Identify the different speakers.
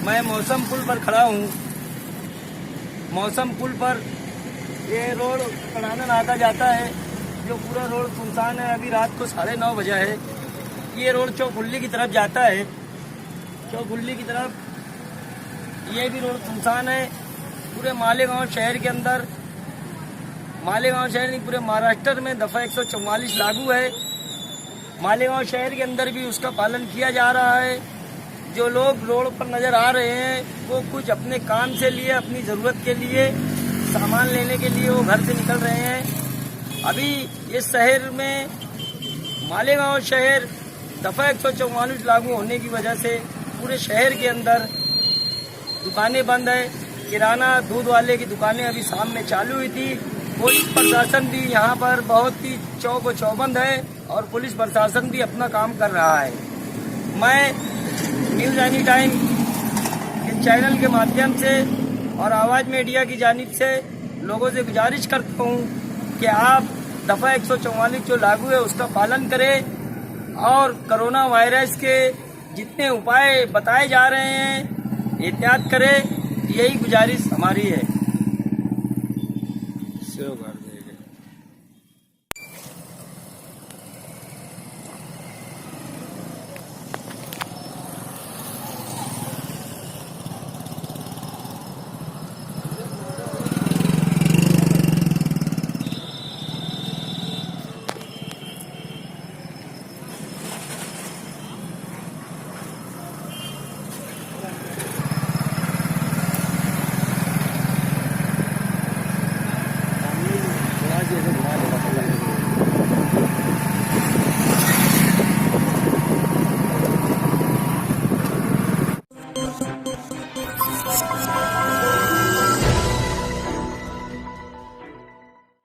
Speaker 1: मैं मौसम पुल पर खड़ा हूँ। मौसम पुल पर ये रोड कड़ानन आता जाता है, जो पूरा रोड सुनसान है। अभी रात को 9:30 बजे है। ये रोड चौकुल्ली की तरफ जाता है, चौकुल्ली की तरफ। ये भी रोड सुनसान है। पूरे मालेगांव शहर के अंदर, मालेगांव शहर नहीं, पूरे महाराष्ट्र में दफा 144 लागू है। मालेगांव शहर के अंदर भी उसका पालन किया जा रहा है। जो लोग रोड पर नजर आ रहे हैं वो कुछ अपने काम से लिए, अपनी ज़रूरत के लिए, सामान लेने के लिए वो घर से निकल रहे हैं। अभी इस शहर में, मालेगांव शहर दफा 144 लागू होने की वजह से पूरे शहर के अंदर दुकानें बंद है। किराना, दूध वाले की दुकानें अभी शाम में चालू हुई थी। पुलिस प्रशासन भी यहाँ पर बहुत ही चौबंद है और पुलिस प्रशासन भी अपना काम कर रहा है। मैं न्यूज़ एनी टाइम के चैनल के माध्यम से और आवाज़ मीडिया की जानिब से लोगों से गुजारिश करता हूँ कि आप दफा 144 जो लागू है उसका पालन करें और कोरोना वायरस के जितने उपाय बताए जा रहे हैं एहतियात करें। यही गुजारिश हमारी है।